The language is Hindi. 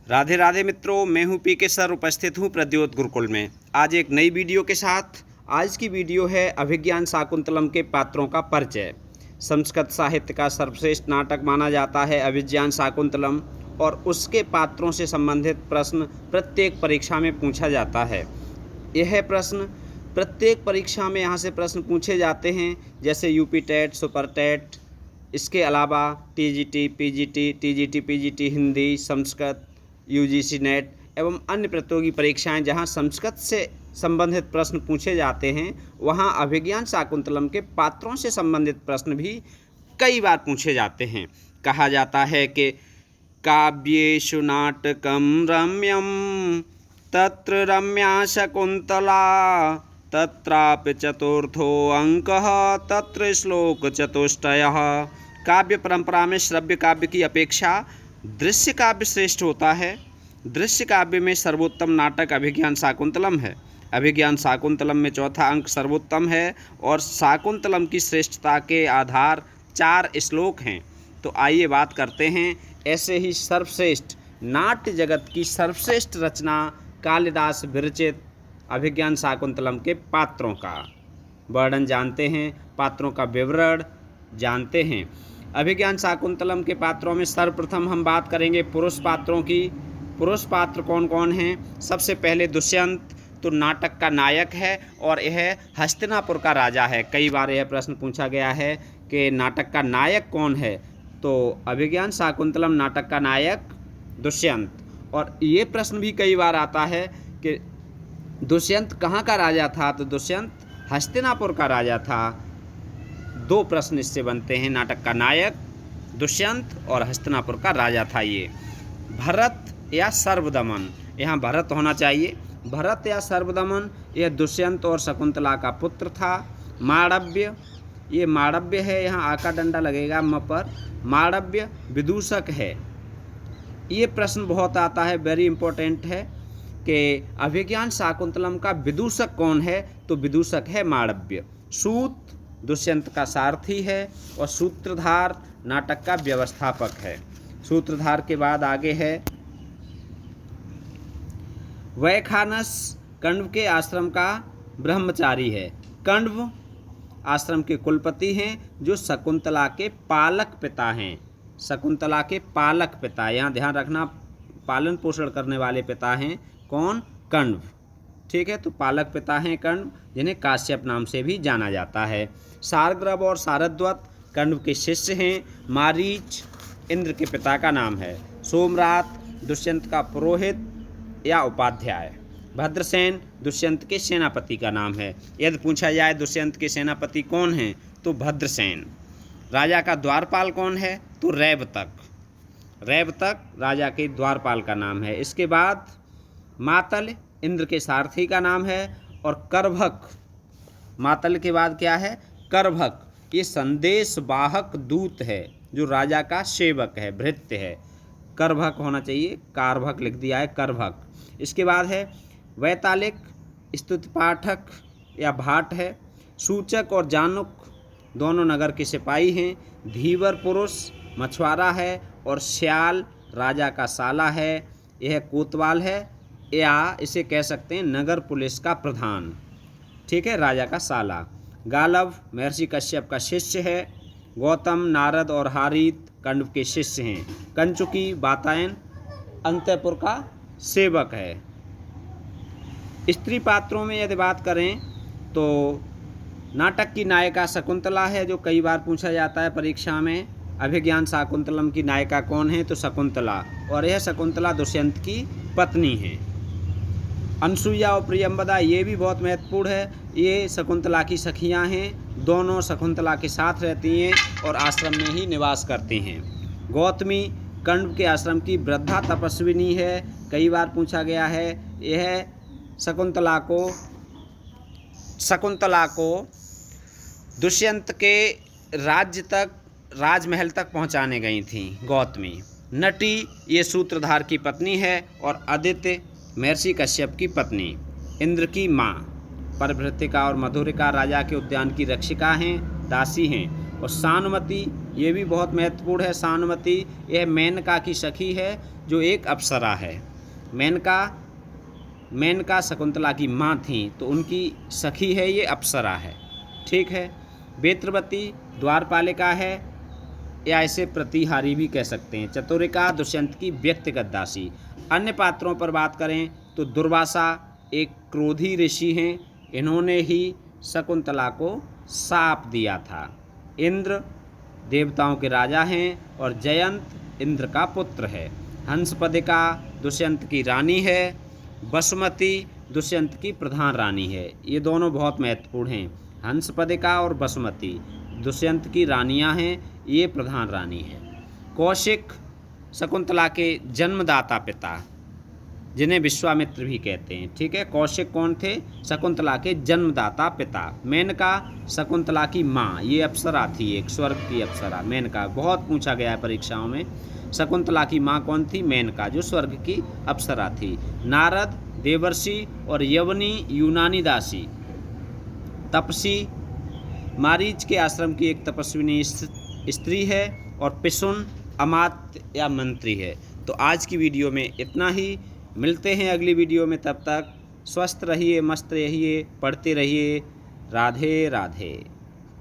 राधे राधे मित्रों, मैं हूं पीके सर, उपस्थित हूं प्रद्योत गुरुकुल में आज एक नई वीडियो के साथ। आज की वीडियो है अभिज्ञान शाकुंतलम के पात्रों का परिचय। संस्कृत साहित्य का सर्वश्रेष्ठ नाटक माना जाता है अभिज्ञान शाकुंतलम, और उसके पात्रों से संबंधित प्रश्न प्रत्येक परीक्षा में पूछा जाता है। यह प्रश्न प्रत्येक परीक्षा में यहाँ से प्रश्न पूछे जाते हैं, जैसे यूपी टेट, सुपर टेट, इसके अलावा TGT, PGT, TGT, PGT, Hindi, Sanskrit, UGC net एवं अन्य प्रतियोगी परीक्षाएं जहां संस्कृत से संबंधित प्रश्न पूछे जाते हैं, वहां अभिज्ञान शाकुंतलम के पात्रों से संबंधित प्रश्न भी कई बार पूछे जाते हैं। कहा जाता है कि काव्येषु नाटकम रम्यम तत्र रम्या शकुंतला तत्रापि चतुर्थो अंकः तत्र श्लोक चतुष्टयः। काव्य परंपरा में श्रव्य काव्य की अपेक्षा दृश्य काव्य श्रेष्ठ होता है। दृश्य काव्य में सर्वोत्तम नाटक अभिज्ञान शाकुंतलम है। अभिज्ञान शाकुंतलम में चौथा अंक सर्वोत्तम है और शाकुंतलम की श्रेष्ठता के आधार 4 श्लोक हैं। तो आइए बात करते हैं ऐसे ही सर्वश्रेष्ठ नाट्य जगत की सर्वश्रेष्ठ रचना कालिदास विरचित अभिज्ञान शाकुंतलम के पात्रों का वर्णन जानते हैं, पात्रों का विवरण जानते हैं। अभिज्ञान शाकुंतलम के पात्रों में सर्वप्रथम हम बात करेंगे पुरुष पात्रों की। पुरुष पात्र कौन कौन हैं? सबसे पहले दुष्यंत तो नाटक का नायक है और यह हस्तिनापुर का राजा है। कई बार यह प्रश्न पूछा गया है कि नाटक का नायक कौन है, तो अभिज्ञान शाकुंतलम नाटक का नायक दुष्यंत। और ये प्रश्न भी कई बार आता है कि दुष्यंत कहाँ का राजा था, तो दुष्यंत हस्तिनापुर का राजा था। 2 प्रश्न इससे बनते हैं, नाटक का नायक दुष्यंत और हस्तिनापुर का राजा था ये। भरत या सर्वदमन, यहाँ भरत होना चाहिए। भरत या सर्वदमन यह दुष्यंत और शकुंतला का पुत्र था। मांडव्य, ये मांडव्य है, यहाँ आका डंडा लगेगा म पर। मांडव्य विदूषक है। ये प्रश्न बहुत आता है, वेरी इंपॉर्टेंट है कि अभिज्ञान शाकुंतलम का विदूषक कौन है, तो विदूषक है मांडव्य। सूत दुष्यंत का सारथी है और सूत्रधार नाटक का व्यवस्थापक है। सूत्रधार के बाद आगे है वैखानस, कण्व के आश्रम का ब्रह्मचारी है। कण्व आश्रम के कुलपति हैं जो शकुंतला के पालक पिता हैं। शकुंतला के पालक पिता, यहाँ ध्यान रखना, पालन पोषण करने वाले पिता हैं कौन? कण्व। ठीक है, तो पालक पिता हैं कण्व, जिन्हें काश्यप नाम से भी जाना जाता है। सारग्रभ और सारद्वत कण्व के शिष्य हैं। मारीच इंद्र के पिता का नाम है। सोमरात दुष्यंत का पुरोहित या उपाध्याय। भद्रसेन दुष्यंत के सेनापति का नाम है। यदि पूछा जाए दुष्यंत के सेनापति कौन हैं, तो भद्रसेन। राजा का द्वारपाल कौन है, तो रैवतक। रैवतक राजा के द्वारपाल का नाम है। इसके बाद मातल इंद्र के सारथी का नाम है। और करभक, मातल के बाद क्या है? करभक, ये संदेश वाहक दूत है जो राजा का सेवक है, भृत्य है। करभक होना चाहिए, कारभक लिख दिया है, करभक। इसके बाद है वैतालिक, स्तुति पाठक या भाट है। सूचक और जानुक दोनों नगर के सिपाही हैं। धीवर पुरुष मछुआरा है और श्याल राजा का साला है। यह कोतवाल है या इसे कह सकते हैं नगर पुलिस का प्रधान। ठीक है, राजा का साला। गालव महर्षि कश्यप का शिष्य है। गौतम, नारद और हारीत कण्व के शिष्य हैं। कंचुकी वातायन अंतपुर का सेवक है। स्त्री पात्रों में यदि बात करें तो नाटक की नायिका शकुंतला है, जो कई बार पूछा जाता है परीक्षा में। अभिज्ञान शाकुंतलम की नायिका कौन है, तो शकुंतला, और यह शकुंतला दुष्यंत की पत्नी है। अनसुईया और प्रियंवदा, ये भी बहुत महत्वपूर्ण है, ये शकुंतला की सखियां हैं। दोनों शकुंतला के साथ रहती हैं और आश्रम में ही निवास करती हैं। गौतमी कण्व के आश्रम की वृद्धा तपस्विनी है। कई बार पूछा गया है, यह शकुंतला को दुष्यंत के राजमहल तक पहुंचाने गई थी गौतमी। नटी, ये सूत्रधार की पत्नी है। और आदित्य महर्षि कश्यप की पत्नी, इंद्र की माँ। परभृतिका और मधुरिका राजा के उद्यान की रक्षिका हैं, दासी हैं। और सानुमति ये भी बहुत महत्वपूर्ण है। सानुमति यह मेनका की सखी है जो एक अप्सरा है। मेनका शकुंतला की माँ थी तो उनकी सखी है, ये अप्सरा है। ठीक है। बेत्रवती द्वारपालिका है या इसे प्रतिहारी भी कह सकते हैं। चतुरिका दुष्यंत की व्यक्तिगत दासी। अन्य पात्रों पर बात करें तो दुर्वासा एक क्रोधी ऋषि हैं, इन्होंने ही शकुंतला को शाप दिया था। इंद्र देवताओं के राजा हैं और जयंत इंद्र का पुत्र है। हंसपदिका दुष्यंत की रानी है। बसुमती दुष्यंत की प्रधान रानी है। ये दोनों बहुत महत्वपूर्ण हैं। हंसपदिका और बसुमती दुष्यंत की रानियां हैं, ये प्रधान रानी है। कौशिक शकुंतला के जन्मदाता पिता, जिन्हें विश्वामित्र भी कहते हैं। ठीक है। कौशिक कौन थे? शकुंतला के जन्मदाता पिता। मेनका शकुंतला की माँ, ये अप्सरा थी, एक स्वर्ग की अप्सरा। मेनका बहुत पूछा गया है परीक्षाओं में। शकुंतला की माँ कौन थी? मेनका, जो स्वर्ग की अप्सरा थी। नारद देवर्षि और यवनी यूनानी दासी। तपसी मारीच के आश्रम की एक तपस्विनी स्त्री है और पिसुन अमात्य या मंत्री है। तो आज की वीडियो में इतना ही। मिलते हैं अगली वीडियो में, तब तक स्वस्थ रहिए, मस्त रहिए, पढ़ते रहिए। राधे राधे।